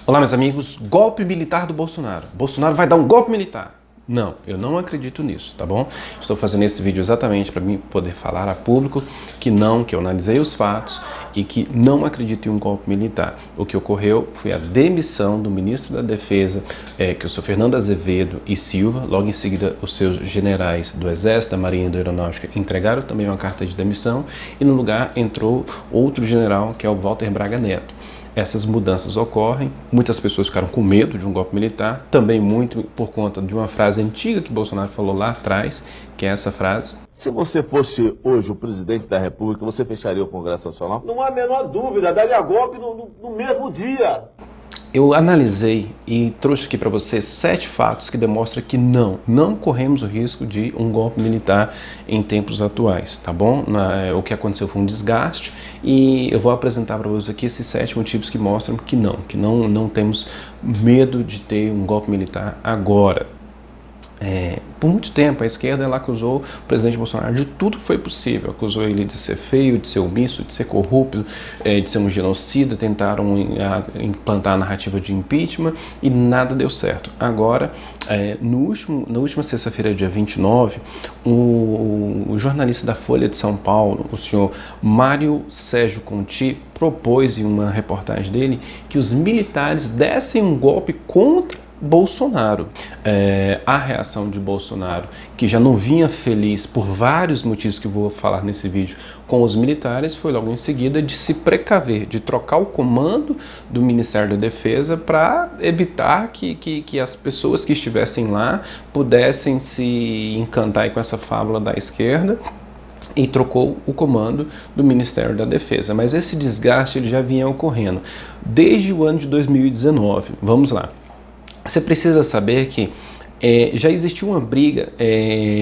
Olá, meus amigos. Golpe militar do Bolsonaro. Bolsonaro vai dar um golpe militar. Não, eu não acredito nisso, tá bom? Estou fazendo esse vídeo exatamente para mim poder falar a público que eu analisei os fatos e que não acredito em um golpe militar. O que ocorreu foi a demissão do ministro da Defesa, que é o senhor Fernando Azevedo e Silva. Logo em seguida, os seus generais do Exército, da Marinha e da Aeronáutica entregaram também uma carta de demissão e no lugar entrou outro general, que é o Walter Braga Neto. Essas mudanças ocorrem, muitas pessoas ficaram com medo de um golpe militar, também muito por conta de uma frase antiga que Bolsonaro falou lá atrás, que é essa frase: se você fosse hoje o presidente da República, você fecharia o Congresso Nacional? Não há a menor dúvida, daria golpe no mesmo dia. Eu analisei e trouxe aqui para você 7 fatos que demonstram que não corremos o risco de um golpe militar em tempos atuais, tá bom? O que aconteceu foi um desgaste e eu vou apresentar para você aqui esses 7 motivos que mostram que não temos medo de ter um golpe militar agora. Por muito tempo a esquerda ela acusou o presidente Bolsonaro de tudo que foi possível, acusou ele de ser feio, de ser omisso, de ser corrupto, de ser um genocida, tentaram implantar a narrativa de impeachment e nada deu certo. Agora, na última sexta-feira, dia 29, o jornalista da Folha de São Paulo, o senhor Mário Sérgio Conti, propôs em uma reportagem dele que os militares dessem um golpe contra Bolsonaro. A reação de Bolsonaro, que já não vinha feliz por vários motivos que eu vou falar nesse vídeo com os militares, foi logo em seguida de se precaver, de trocar o comando do Ministério da Defesa para evitar que as pessoas que estivessem lá pudessem se encantar com essa fábula da esquerda, e trocou o comando do Ministério da Defesa. Mas esse desgaste ele já vinha ocorrendo desde o ano de 2019. Vamos lá. Você precisa saber que já existiu uma briga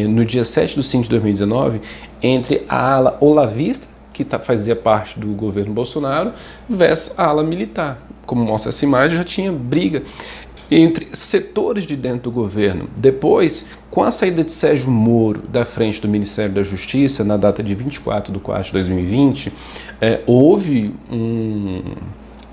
no dia 7/5 de 2019 entre a ala olavista, que fazia parte do governo Bolsonaro, versus a ala militar. Como mostra essa imagem, já tinha briga entre setores de dentro do governo. Depois, com a saída de Sérgio Moro da frente do Ministério da Justiça, na data de 24/4 de 2020, houve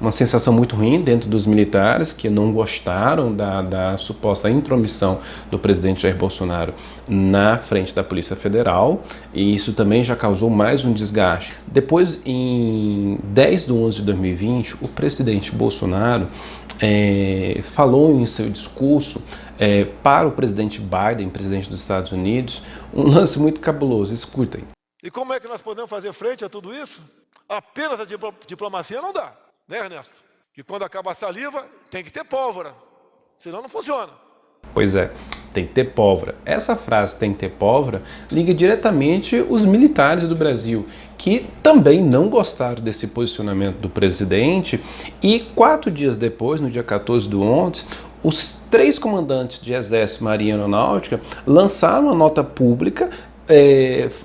uma sensação muito ruim dentro dos militares, que não gostaram da suposta intromissão do presidente Jair Bolsonaro na frente da Polícia Federal, e isso também já causou mais um desgaste. Depois, em 10/11 de 2020, o presidente Bolsonaro falou em seu discurso para o presidente Biden, presidente dos Estados Unidos, um lance muito cabuloso. Escutem. E como é que nós podemos fazer frente a tudo isso? Apenas a diplomacia não dá. Né, Ernesto? Que quando acaba a saliva, tem que ter pólvora, senão não funciona. Pois é, tem que ter pólvora. Essa frase, tem que ter pólvora, liga diretamente os militares do Brasil, que também não gostaram desse posicionamento do presidente, e 4 dias depois, no dia 14/11, os 3 comandantes de Exército, Marinha e Aeronáutica lançaram uma nota pública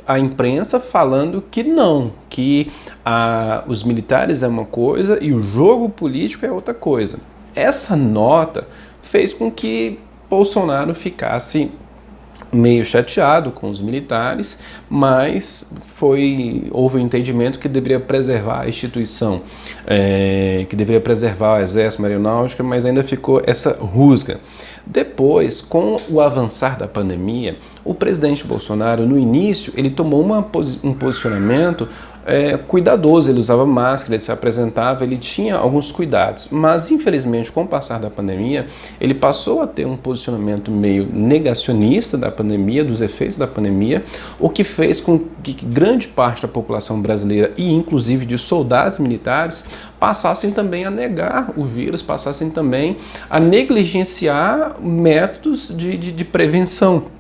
a imprensa falando que os militares é uma coisa e o jogo político é outra coisa. Essa nota fez com que Bolsonaro ficasse meio chateado com os militares, mas houve um entendimento que deveria preservar a instituição, que deveria preservar o Exército, a Aeronáutica, mas ainda ficou essa rusga. Depois, com o avançar da pandemia, o presidente Bolsonaro, no início, ele tomou um posicionamento cuidadoso. Ele usava máscara, ele se apresentava, ele tinha alguns cuidados, mas infelizmente com o passar da pandemia ele passou a ter um posicionamento meio negacionista da pandemia, dos efeitos da pandemia, o que fez com que grande parte da população brasileira e inclusive de soldados militares passassem também a negar o vírus, passassem também a negligenciar métodos de prevenção.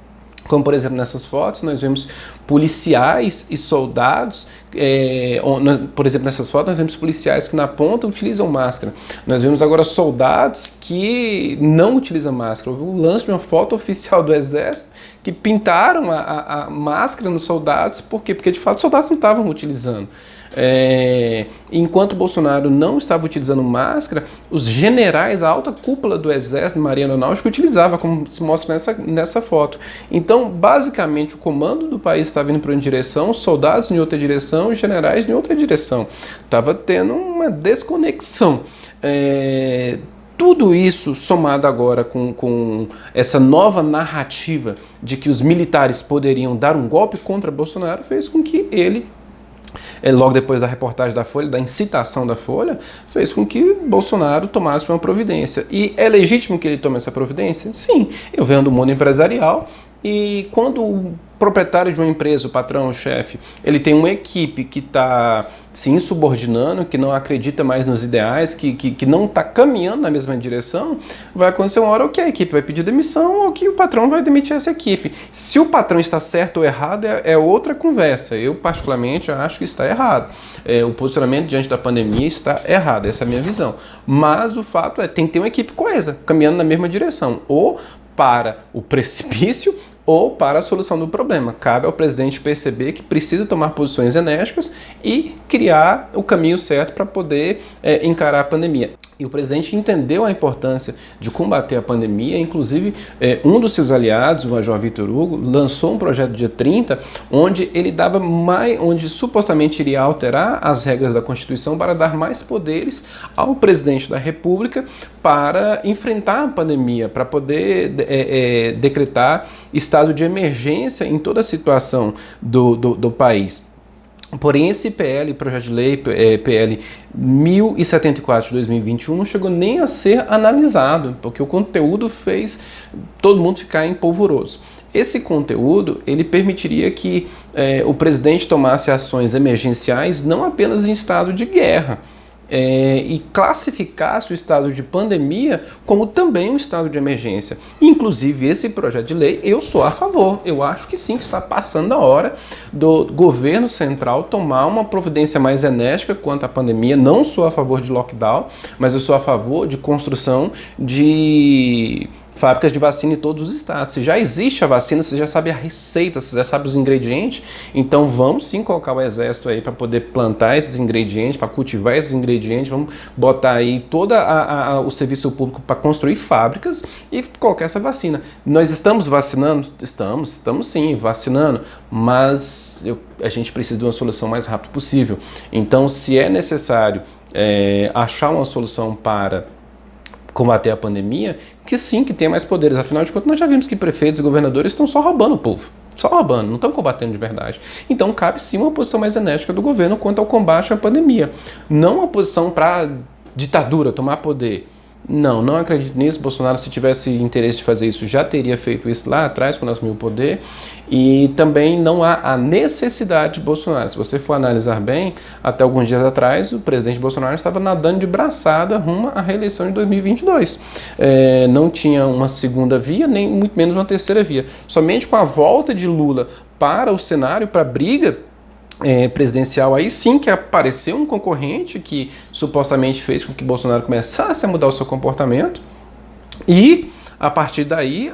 Como, por exemplo, nessas fotos, nós vemos policiais e soldados, por exemplo, nessas fotos nós vemos policiais que na ponta utilizam máscara. Nós vemos agora soldados que não utilizam máscara. Houve o lance de uma foto oficial do Exército que pintaram a máscara nos soldados. Por quê? Porque, de fato, os soldados não estavam utilizando. Enquanto Bolsonaro não estava utilizando máscara, os generais, a alta cúpula do Exército, Marinha e Aeronáutica, utilizava, como se mostra nessa foto. Então, basicamente, o comando do país estava indo para uma direção, soldados em outra direção e generais em outra direção. Estava tendo uma desconexão. Tudo isso somado agora com essa nova narrativa de que os militares poderiam dar um golpe contra Bolsonaro fez com que ele, logo depois da reportagem da Folha, da incitação da Folha, fez com que Bolsonaro tomasse uma providência. E é legítimo que ele tome essa providência? Sim, eu venho do mundo empresarial e quando o proprietário de uma empresa, o patrão, o chefe, ele tem uma equipe que está se insubordinando, que não acredita mais nos ideais, que não está caminhando na mesma direção, vai acontecer uma hora que a equipe vai pedir demissão ou que o patrão vai demitir essa equipe. Se o patrão está certo ou errado é outra conversa. Eu, particularmente, acho que está errado. O posicionamento diante da pandemia está errado, essa é a minha visão. Mas o fato é, tem que ter uma equipe coesa, caminhando na mesma direção. Ou para o precipício ou para a solução do problema. Cabe ao presidente perceber que precisa tomar posições enérgicas e criar o caminho certo para poder encarar a pandemia. E o presidente entendeu a importância de combater a pandemia, inclusive um dos seus aliados, o Major Vitor Hugo, lançou um projeto dia 30, onde ele onde supostamente iria alterar as regras da Constituição para dar mais poderes ao presidente da República para enfrentar a pandemia, para poder decretar estado de emergência em toda a situação do país. Porém, esse projeto de lei, PL 1074 de 2021, não chegou nem a ser analisado, porque o conteúdo fez todo mundo ficar em polvoroso. Esse conteúdo, ele permitiria que o presidente tomasse ações emergenciais não apenas em estado de guerra, e classificasse o estado de pandemia como também um estado de emergência. Inclusive, esse projeto de lei, eu sou a favor. Eu acho que sim, que está passando a hora do governo central tomar uma providência mais enérgica quanto à pandemia. Não sou a favor de lockdown, mas eu sou a favor de construção de fábricas de vacina em todos os estados. Se já existe a vacina, você já sabe a receita, você já sabe os ingredientes, então vamos sim colocar o exército aí para poder plantar esses ingredientes, para cultivar esses ingredientes, vamos botar aí todo o serviço público para construir fábricas e colocar essa vacina. Nós estamos vacinando? Estamos sim vacinando, mas a gente precisa de uma solução mais rápido possível. Então, se é necessário achar uma solução para combater a pandemia, que sim, que tenha mais poderes. Afinal de contas, nós já vimos que prefeitos e governadores estão só roubando o povo. Só roubando, não estão combatendo de verdade. Então, cabe sim uma posição mais enérgica do governo quanto ao combate à pandemia. Não uma posição para ditadura, tomar poder. Não acredito nisso. Bolsonaro, se tivesse interesse de fazer isso, já teria feito isso lá atrás, quando assumiu o poder. E também não há a necessidade de Bolsonaro. Se você for analisar bem, até alguns dias atrás, o presidente Bolsonaro estava nadando de braçada rumo à reeleição de 2022. Não tinha uma segunda via, nem muito menos uma terceira via. Somente com a volta de Lula para o cenário, para a briga presidencial, aí sim que apareceu um concorrente que supostamente fez com que Bolsonaro começasse a mudar o seu comportamento, e a partir daí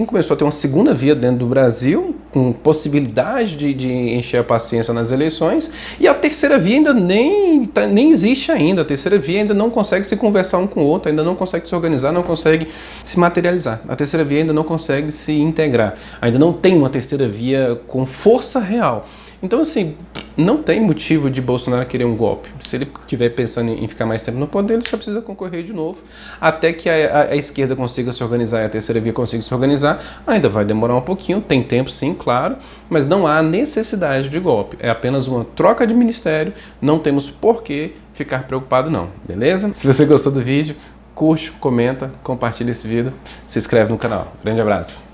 começou a ter uma segunda via dentro do Brasil, com possibilidade de encher a paciência nas eleições, e a terceira via ainda nem existe ainda. A terceira via ainda não consegue se conversar um com o outro, ainda não consegue se organizar, não consegue se materializar. A terceira via ainda não consegue se integrar, ainda não tem uma terceira via com força real. Então, assim, não tem motivo de Bolsonaro querer um golpe. Se ele estiver pensando em ficar mais tempo no poder, ele só precisa concorrer de novo, até que a esquerda consiga se organizar e a terceira via consiga se organizar. Ainda vai demorar um pouquinho, tem tempo sim, claro, mas não há necessidade de golpe. É apenas uma troca de ministério, não temos por que ficar preocupado não, beleza? Se você gostou do vídeo, curte, comenta, compartilha esse vídeo, se inscreve no canal. Grande abraço!